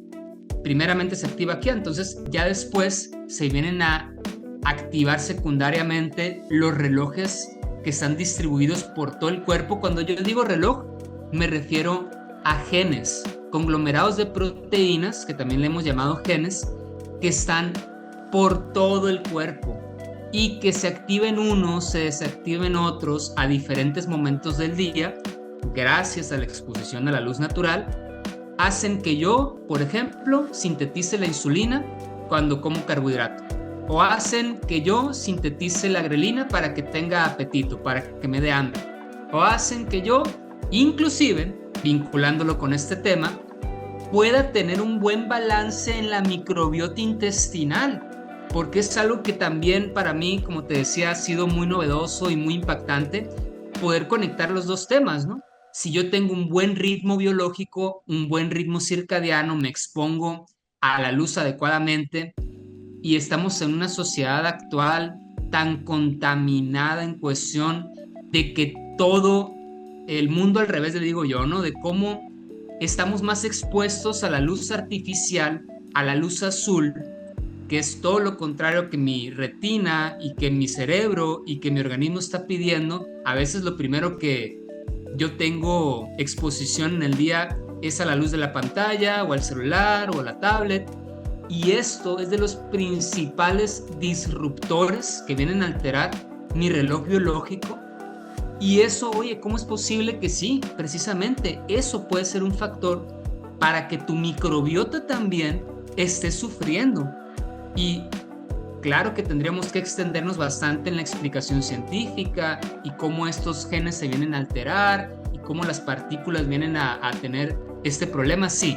Primeramente se activa aquí, entonces ya después se vienen a activar secundariamente los relojes que están distribuidos por todo el cuerpo. Cuando yo digo reloj, me refiero a genes, conglomerados de proteínas, que también le hemos llamado genes, que están por todo el cuerpo y que se activen unos, se desactiven otros a diferentes momentos del día, gracias a la exposición a la luz natural, hacen que yo, por ejemplo, sintetice la insulina cuando como carbohidrato, o hacen que yo sintetice la grelina para que tenga apetito, para que me dé hambre, o hacen que yo, inclusive, vinculándolo con este tema, pueda tener un buen balance en la microbiota intestinal, porque es algo que también para mí, como te decía, ha sido muy novedoso y muy impactante poder conectar los dos temas, ¿no? Si yo tengo un buen ritmo biológico, un buen ritmo circadiano, me expongo a la luz adecuadamente y estamos en una sociedad actual tan contaminada en cuestión de que todo el mundo al revés, le digo yo, ¿no? De cómo estamos más expuestos a la luz artificial, a la luz azul, que es todo lo contrario que mi retina y que mi cerebro y que mi organismo está pidiendo. A veces lo primero que yo tengo exposición en el día es a la luz de la pantalla o al celular o a la tablet, y esto es de los principales disruptores que vienen a alterar mi reloj biológico. Y eso, oye, ¿cómo es posible que sí? Precisamente eso puede ser un factor para que tu microbiota también esté sufriendo. Y claro que tendríamos que extendernos bastante en la explicación científica y cómo estos genes se vienen a alterar y cómo las partículas vienen a tener este problema, sí.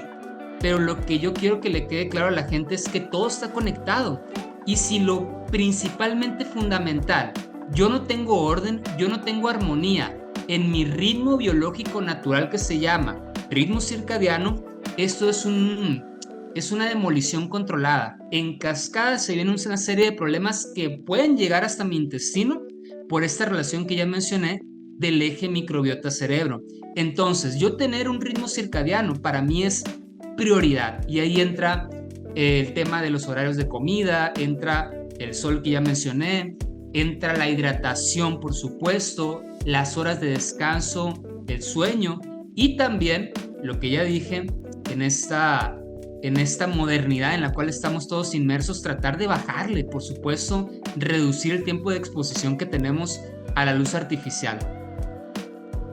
Pero lo que yo quiero que le quede claro a la gente es que todo está conectado. Y si lo principalmente fundamental, yo no tengo orden, yo no tengo armonía en mi ritmo biológico natural que se llama ritmo circadiano, esto es una demolición controlada. En cascada se viene una serie de problemas que pueden llegar hasta mi intestino por esta relación que ya mencioné del eje microbiota-cerebro. Entonces, yo tener un ritmo circadiano para mí es prioridad, y ahí entra el tema de los horarios de comida, entra el sol que ya mencioné, entra la hidratación, por supuesto, las horas de descanso, el sueño, y también lo que ya dije en esta modernidad en la cual estamos todos inmersos, tratar de bajarle, por supuesto, reducir el tiempo de exposición que tenemos a la luz artificial.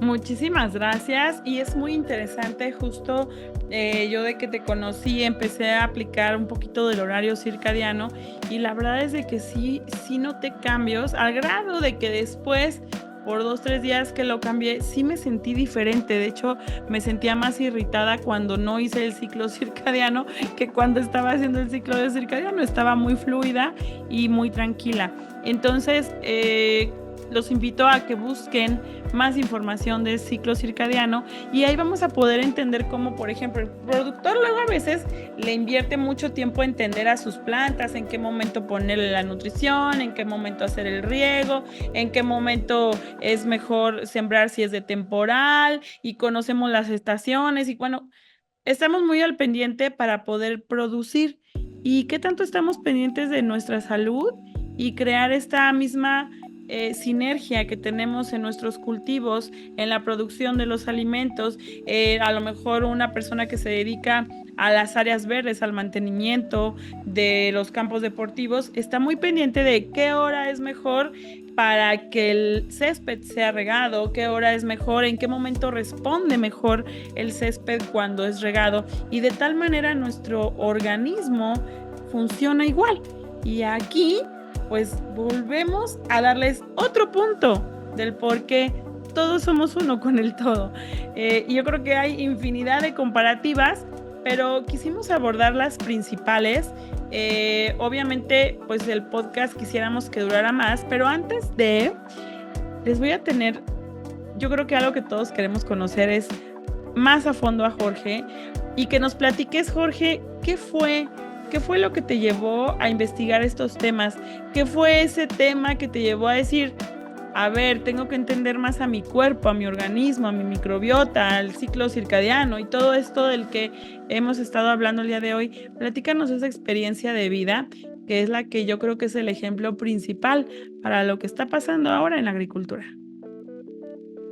Muchísimas gracias, y es muy interesante. Justo yo de que te conocí empecé a aplicar un poquito del horario circadiano, y la verdad es de que sí noté cambios, al grado de que después, por 2-3 días que lo cambié, sí me sentí diferente. De hecho, me sentía más irritada cuando no hice el ciclo circadiano que cuando estaba haciendo el ciclo de circadiano. Estaba muy fluida y muy tranquila. Entonces, los invito a que busquen más información del ciclo circadiano, y ahí vamos a poder entender cómo, por ejemplo, el productor luego a veces le invierte mucho tiempo a entender a sus plantas, en qué momento ponerle la nutrición, en qué momento hacer el riego, en qué momento es mejor sembrar si es de temporal, y conocemos las estaciones, y bueno, estamos muy al pendiente para poder producir. ¿Y qué tanto estamos pendientes de nuestra salud y crear esta misma sinergia que tenemos en nuestros cultivos, en la producción de los alimentos? A lo mejor una persona que se dedica a las áreas verdes, al mantenimiento de los campos deportivos, está muy pendiente de qué hora es mejor para que el césped sea regado, qué hora es mejor, en qué momento responde mejor el césped cuando es regado, y de tal manera nuestro organismo funciona igual. Y aquí pues volvemos a darles otro punto del por qué todos somos uno con el todo. Y yo creo que hay infinidad de comparativas, pero quisimos abordar las principales. Obviamente, pues el podcast quisiéramos que durara más, pero antes de, les voy a tener, yo creo que algo que todos queremos conocer es más a fondo a Jorge, y que nos platiques, Jorge, ¿qué fue lo que te llevó a investigar estos temas? ¿Qué fue ese tema que te llevó a decir, a ver, tengo que entender más a mi cuerpo, a mi organismo, a mi microbiota, al ciclo circadiano y todo esto del que hemos estado hablando el día de hoy. Platícanos esa experiencia de vida, que es la que yo creo que es el ejemplo principal para lo que está pasando ahora en la agricultura.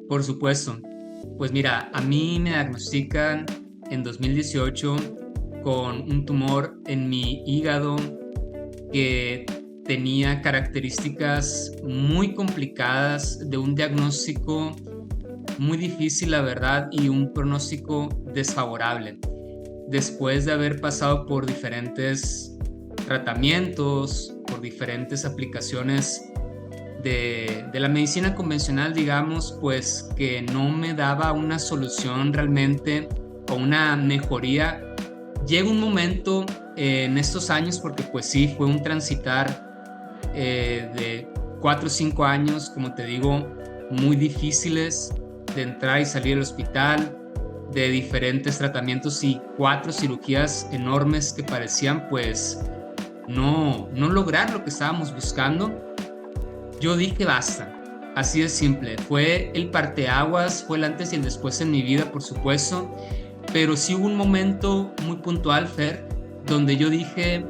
Por supuesto. Pues mira, a mí me diagnostican en 2018 con un tumor en mi hígado que tenía características muy complicadas, de un diagnóstico muy difícil, la verdad, y un pronóstico desfavorable. Después de haber pasado por diferentes tratamientos, por diferentes aplicaciones de la medicina convencional, digamos, pues que no me daba una solución realmente o una mejoría, llega un momento en estos años, porque pues sí, fue un transitar de 4 o 5 años, como te digo, muy difíciles de entrar y salir del hospital, de diferentes tratamientos y 4 cirugías enormes que parecían pues no lograr lo que estábamos buscando. Yo dije basta, así de simple. Fue el parteaguas, fue el antes y el después en mi vida, por supuesto, pero sí hubo un momento muy puntual, Fer, donde yo dije,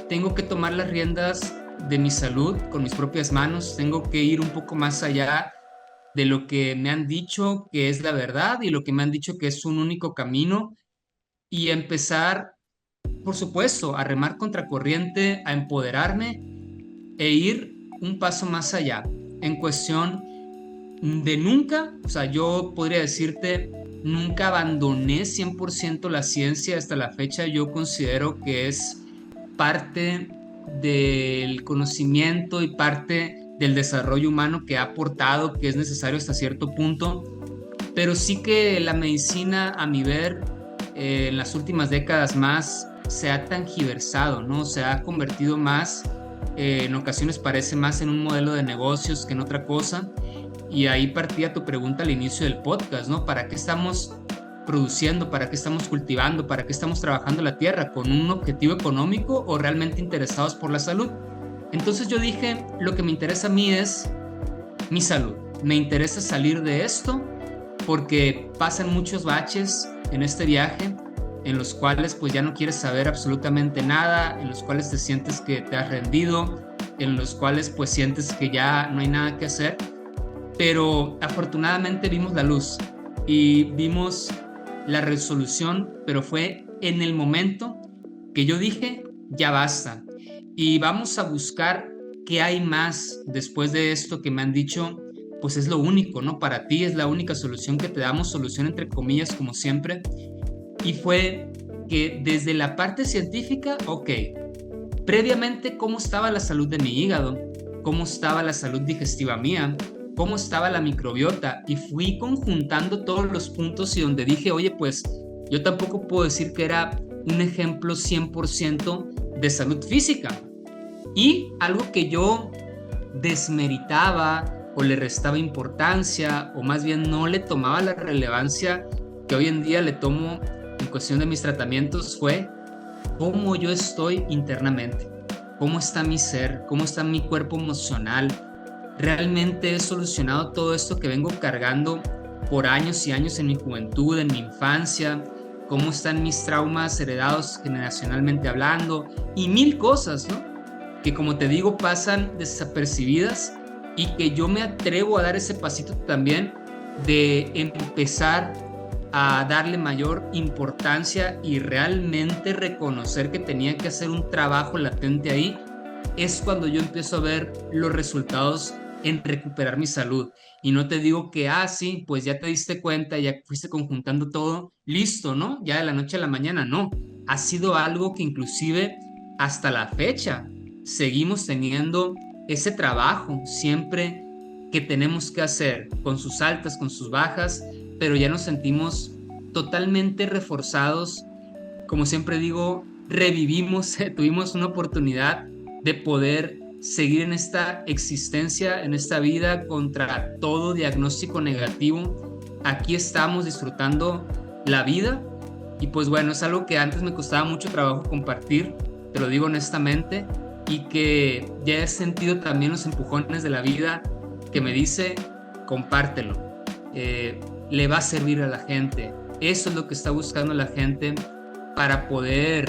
tengo que tomar las riendas de mi salud con mis propias manos, tengo que ir un poco más allá de lo que me han dicho que es la verdad y lo que me han dicho que es un único camino, y empezar, por supuesto, a remar contracorriente, a empoderarme e ir un paso más allá. En cuestión de nunca, o sea, yo podría decirte, nunca abandoné 100% la ciencia hasta la fecha. Yo considero que es parte del conocimiento y parte del desarrollo humano que ha aportado, que es necesario hasta cierto punto, pero sí que la medicina, a mi ver, en las últimas décadas más, se ha tangiversado, ¿no? Se ha convertido más, en ocasiones parece más en un modelo de negocios que en otra cosa, y ahí partía tu pregunta al inicio del podcast, ¿no? ¿Para qué estamos produciendo? ¿Para qué estamos cultivando? ¿Para qué estamos trabajando la tierra? ¿Con un objetivo económico o realmente interesados por la salud? Entonces yo dije, lo que me interesa a mí es mi salud. Me interesa salir de esto porque pasan muchos baches en este viaje en los cuales pues ya no quieres saber absolutamente nada, en los cuales te sientes que te has rendido, en los cuales pues sientes que ya no hay nada que hacer, pero afortunadamente vimos la luz y vimos la resolución, pero fue en el momento que yo dije, ya basta, y vamos a buscar qué hay más después de esto que me han dicho, pues es lo único, ¿no? Para ti es la única solución que te damos, solución entre comillas, como siempre. Y fue que desde la parte científica, ok, previamente cómo estaba la salud de mi hígado, cómo estaba la salud digestiva mía, cómo estaba la microbiota, y fui conjuntando todos los puntos y donde dije, oye, pues yo tampoco puedo decir que era un ejemplo 100% de salud física. Y algo que yo desmeritaba o le restaba importancia, o más bien no le tomaba la relevancia que hoy en día le tomo en cuestión de mis tratamientos, fue cómo yo estoy internamente, cómo está mi ser, cómo está mi cuerpo emocional. Realmente he solucionado todo esto que vengo cargando por años y años en mi juventud, en mi infancia, cómo están mis traumas heredados generacionalmente hablando y mil cosas, ¿no? Que como te digo pasan desapercibidas, y que yo me atrevo a dar ese pasito también de empezar a darle mayor importancia y realmente reconocer que tenía que hacer un trabajo latente ahí. Es cuando yo empiezo a ver los resultados en recuperar mi salud. Y no te digo que, sí, pues ya te diste cuenta, ya fuiste conjuntando todo, listo, ¿no? Ya de la noche a la mañana, no. Ha sido algo que inclusive hasta la fecha seguimos teniendo ese trabajo siempre que tenemos que hacer, con sus altas, con sus bajas, pero ya nos sentimos totalmente reforzados. Como siempre digo, revivimos, tuvimos una oportunidad de poder seguir en esta existencia, en esta vida, contra todo diagnóstico negativo. Aquí estamos disfrutando la vida, y pues bueno, es algo que antes me costaba mucho trabajo compartir, te lo digo honestamente, y que ya he sentido también los empujones de la vida que me dice, compártelo, le va a servir a la gente. Eso es lo que está buscando la gente para poder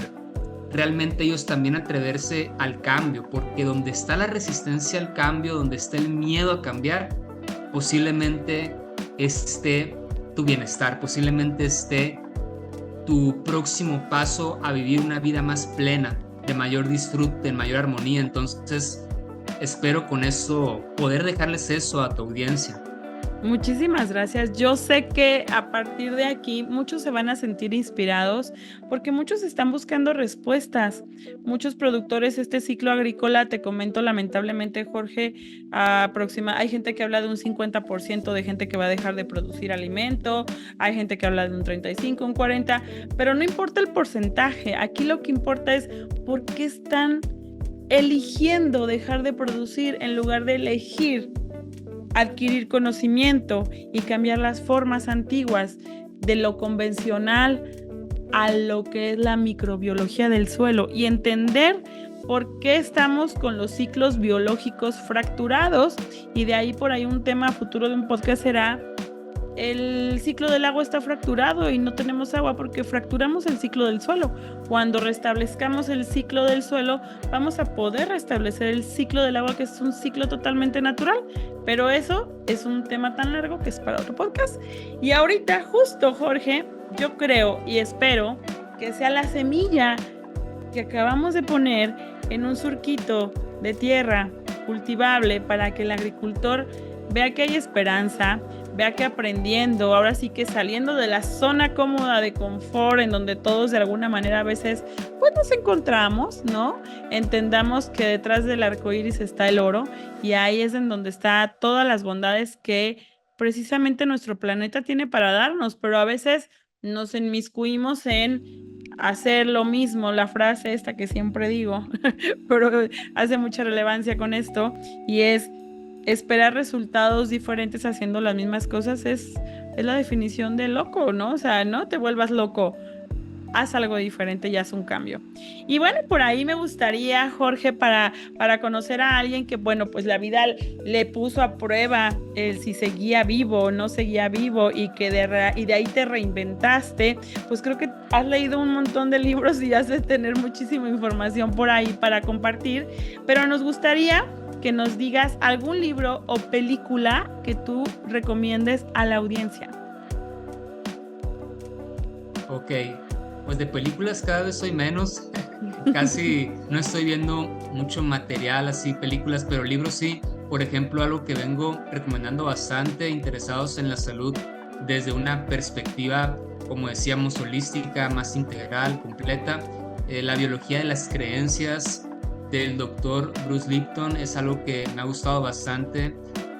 realmente ellos también atreverse al cambio, porque donde está la resistencia al cambio, donde está el miedo a cambiar, posiblemente esté tu bienestar, posiblemente esté tu próximo paso a vivir una vida más plena, de mayor disfrute, de mayor armonía. Entonces, espero con eso poder dejarles eso a tu audiencia. Muchísimas gracias. Yo sé que a partir de aquí muchos se van a sentir inspirados porque muchos están buscando respuestas. Muchos productores, este ciclo agrícola, te comento lamentablemente, Jorge, hay gente que habla de un 50% de gente que va a dejar de producir alimento, hay gente que habla de un 35, un 40, pero no importa el porcentaje. Aquí lo que importa es por qué están eligiendo dejar de producir en lugar de elegir adquirir conocimiento y cambiar las formas antiguas de lo convencional a lo que es la microbiología del suelo y entender por qué estamos con los ciclos biológicos fracturados. Y de ahí por ahí un tema futuro de un podcast será: el ciclo del agua está fracturado y no tenemos agua porque fracturamos el ciclo del suelo. Cuando restablezcamos el ciclo del suelo, vamos a poder restablecer el ciclo del agua, que es un ciclo totalmente natural. Pero eso es un tema tan largo que es para otro podcast. Y ahorita, justo, Jorge, yo creo y espero que sea la semilla que acabamos de poner en un surquito de tierra cultivable para que el agricultor vea que hay esperanza, vea que aprendiendo, ahora sí que saliendo de la zona cómoda de confort en donde todos de alguna manera a veces pues nos encontramos, ¿no? Entendamos que detrás del arco iris está el oro y ahí es en donde está todas las bondades que precisamente nuestro planeta tiene para darnos, pero a veces nos inmiscuimos en hacer lo mismo, la frase esta que siempre digo, pero hace mucha relevancia con esto, y es: esperar resultados diferentes haciendo las mismas cosas es la definición de loco, ¿no? O sea, no te vuelvas loco, haz algo diferente y haz un cambio. Y bueno, por ahí me gustaría, Jorge, para conocer a alguien que, bueno, pues la vida le puso a prueba el si seguía vivo o no seguía vivo y que de ahí te reinventaste. Pues creo que has leído un montón de libros y has de tener muchísima información por ahí para compartir, pero nos gustaría que nos digas algún libro o película que tú recomiendes a la audiencia. Ok, pues de películas cada vez soy menos, casi no estoy viendo mucho material así, películas, pero libros sí. Por ejemplo, algo que vengo recomendando bastante, interesados en la salud desde una perspectiva, como decíamos, holística, más integral, completa. La biología de las creencias del doctor Bruce Lipton es algo que me ha gustado bastante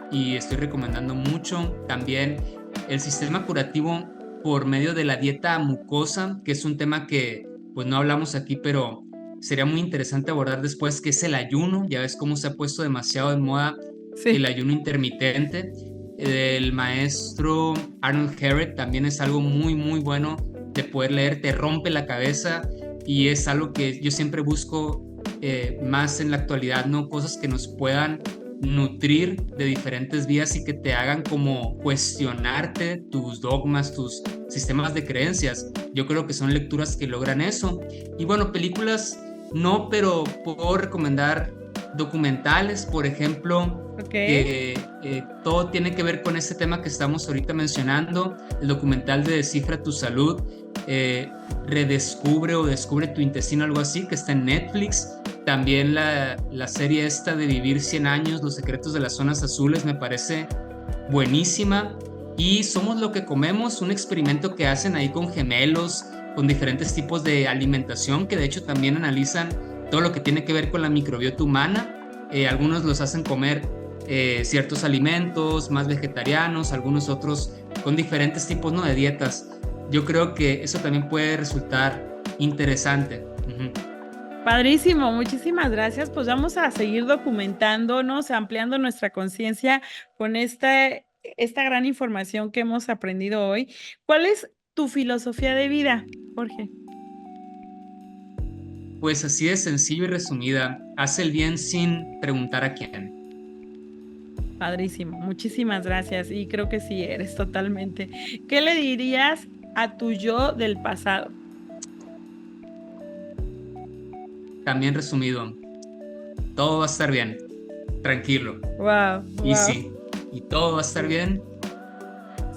y estoy recomendando mucho. También el sistema curativo por medio de la dieta mucosa, que es un tema que pues no hablamos aquí, pero sería muy interesante abordar después, que es el ayuno. Ya ves cómo se ha puesto demasiado de moda el ayuno intermitente. El maestro Arnold Herrett también es algo muy, muy bueno de poder leer, te rompe la cabeza y es algo que yo siempre busco más en la actualidad, ¿no? Cosas que nos puedan nutrir de diferentes vías y que te hagan como cuestionarte tus dogmas, tus sistemas de creencias. Yo creo que son lecturas que logran eso. Y bueno, películas no, pero puedo recomendar documentales, por ejemplo, que todo tiene que ver con ese tema que estamos ahorita mencionando. El documental de Descifra tu Salud, redescubre o descubre tu intestino, algo así, que está en Netflix. También la serie esta de Vivir 100 años, Los secretos de las zonas azules, me parece buenísima. Y Somos lo que comemos, un experimento que hacen ahí con gemelos, con diferentes tipos de alimentación, que de hecho también analizan todo lo que tiene que ver con la microbiota humana. Algunos los hacen comer ciertos alimentos más vegetarianos, algunos otros con diferentes tipos, ¿no?, de dietas. Yo creo que eso también puede resultar interesante. Padrísimo, muchísimas gracias. Pues vamos a seguir documentándonos, ampliando nuestra conciencia con esta gran información que hemos aprendido hoy. ¿Cuál es tu filosofía de vida, Jorge? Pues así de sencillo y resumida: haz el bien sin preguntar a quién. Padrísimo, muchísimas gracias y creo que sí eres totalmente. ¿Qué le dirías a tu yo del pasado? También resumido, todo va a estar bien, tranquilo, Wow, easy, y todo va a estar bien.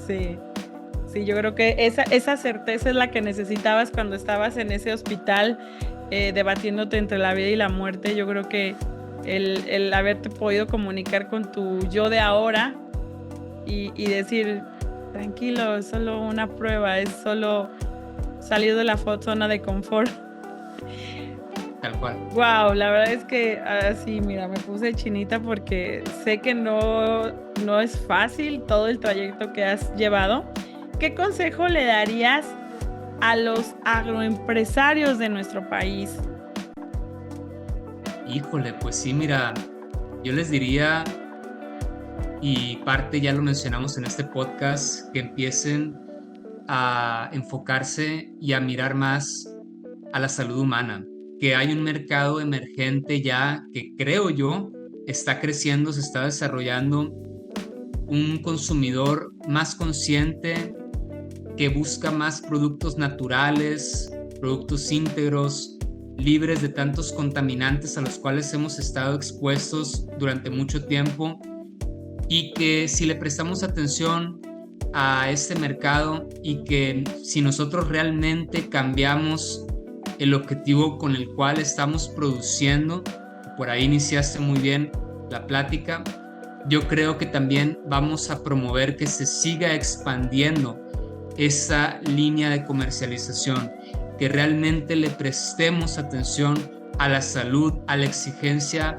Sí, sí, yo creo que esa certeza es la que necesitabas cuando estabas en ese hospital debatiéndote entre la vida y la muerte. Yo creo que el haberte podido comunicar con tu yo de ahora y decir, tranquilo, es solo una prueba, es solo salir de la zona de confort. Tal cual. Wow, la verdad es que así, mira, me puse chinita porque sé que no es fácil todo el trayecto que has llevado. ¿Qué consejo le darías a los agroempresarios de nuestro país? Híjole, pues sí, mira, yo les diría, y parte ya lo mencionamos en este podcast, que empiecen a enfocarse y a mirar más a la salud humana, que hay un mercado emergente ya que creo yo está creciendo, se está desarrollando, un consumidor más consciente que busca más productos naturales, productos íntegros, libres de tantos contaminantes a los cuales hemos estado expuestos durante mucho tiempo, y que si le prestamos atención a este mercado y que si nosotros realmente cambiamos el objetivo con el cual estamos produciendo, por ahí iniciaste muy bien la plática, yo creo que también vamos a promover que se siga expandiendo esa línea de comercialización, que realmente le prestemos atención a la salud, a la exigencia,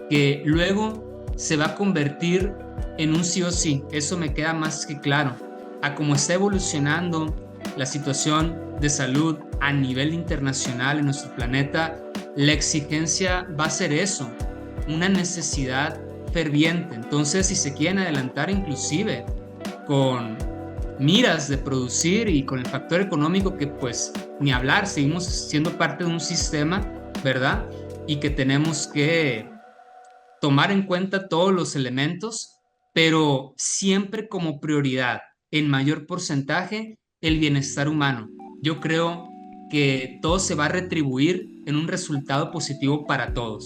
que luego se va a convertir en un sí o sí. Eso me queda más que claro. A cómo está evolucionando la situación de salud a nivel internacional en nuestro planeta, la exigencia va a ser eso, una necesidad ferviente. Entonces, si se quieren adelantar inclusive con miras de producir y con el factor económico, que pues ni hablar, seguimos siendo parte de un sistema, ¿verdad? Y que tenemos que tomar en cuenta todos los elementos, pero siempre como prioridad, en mayor porcentaje, el bienestar humano. Yo creo que todo se va a retribuir en un resultado positivo para todos.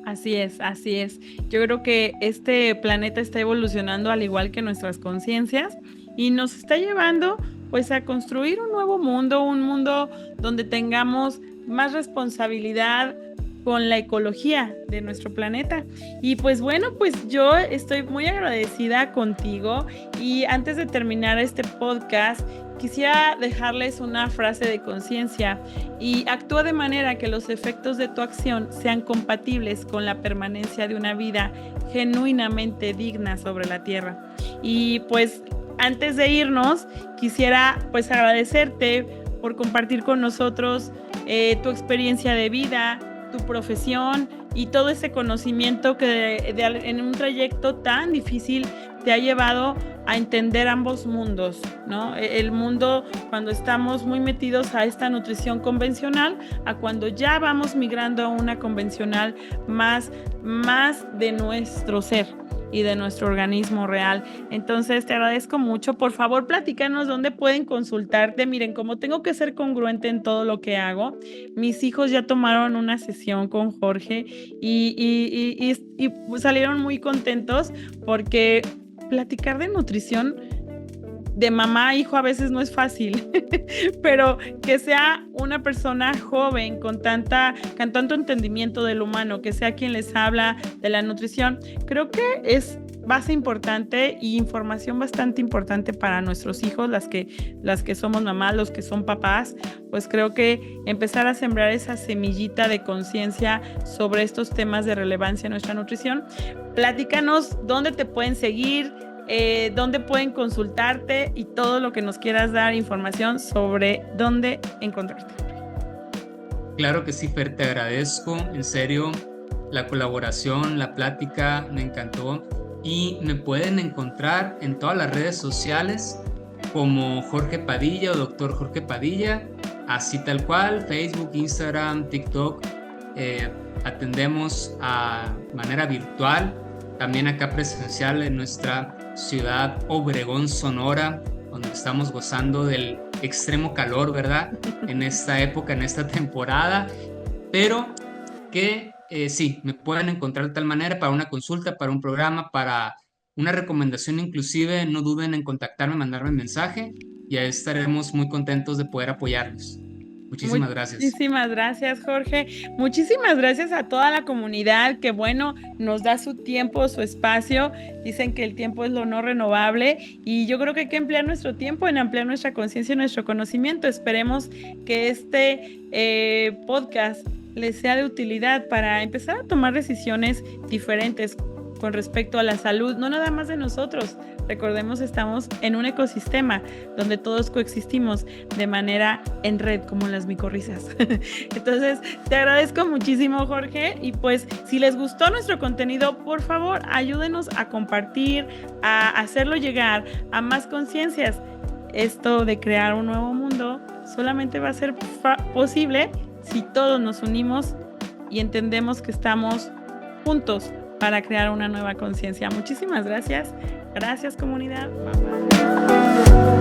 Así es, así es. Yo creo que este planeta está evolucionando al igual que nuestras conciencias y nos está llevando pues a construir un mundo donde tengamos más responsabilidad con la ecología de nuestro planeta. Y pues bueno, pues yo estoy muy agradecida contigo y antes de terminar este podcast, quisiera dejarles una frase de conciencia y actúa de manera que los efectos de tu acción sean compatibles con la permanencia de una vida genuinamente digna sobre la tierra. Y pues antes de irnos, quisiera pues agradecerte por compartir con nosotros tu experiencia de vida, tu profesión y todo ese conocimiento que en un trayecto tan difícil te ha llevado a entender ambos mundos, ¿no? El mundo cuando estamos muy metidos a esta nutrición convencional, a cuando ya vamos migrando a una convencional más de nuestro ser y de nuestro organismo real. Entonces te agradezco mucho. Por favor, platícanos dónde pueden consultarte. Miren, como tengo que ser congruente en todo lo que hago, mis hijos ya tomaron una sesión con Jorge y salieron muy contentos porque platicar de nutrición de mamá a hijo a veces no es fácil, pero que sea una persona joven con tanto entendimiento del humano, que sea quien les habla de la nutrición, creo que es base importante y información bastante importante para nuestros hijos, las que somos mamás, los que son papás, pues creo que empezar a sembrar esa semillita de conciencia sobre estos temas de relevancia en nuestra nutrición. Platícanos dónde te pueden seguir, dónde pueden consultarte y todo lo que nos quieras dar información sobre dónde encontrarte. Claro que sí, Fer, te agradezco, en serio, la colaboración, la plática, me encantó. Y me pueden encontrar en todas las redes sociales como Jorge Padilla o Doctor Jorge Padilla, así tal cual, Facebook, Instagram, TikTok. Atendemos a manera virtual también acá presencial en nuestra ciudad Obregón, Sonora, donde estamos gozando del extremo calor, ¿verdad? En esta época, en esta temporada, pero que sí, me pueden encontrar de tal manera para una consulta, para un programa, para una recomendación inclusive, no duden en contactarme, mandarme un mensaje y ahí estaremos muy contentos de poder apoyarlos. Muchísimas gracias. Muchísimas gracias, Jorge. Muchísimas gracias a toda la comunidad que, bueno, nos da su tiempo, su espacio. Dicen que el tiempo es lo no renovable y yo creo que hay que emplear nuestro tiempo en ampliar nuestra conciencia y nuestro conocimiento. Esperemos que este podcast les sea de utilidad para empezar a tomar decisiones diferentes con respecto a la salud, no nada más de nosotros. Recordemos, estamos en un ecosistema donde todos coexistimos de manera en red, como las micorrizas. Entonces, te agradezco muchísimo, Jorge, y pues si les gustó nuestro contenido, por favor, ayúdenos a compartir, a hacerlo llegar a más conciencias. Esto de crear un nuevo mundo solamente va a ser posible si todos nos unimos y entendemos que estamos juntos para crear una nueva conciencia. Muchísimas gracias. Gracias, comunidad. Bye, bye.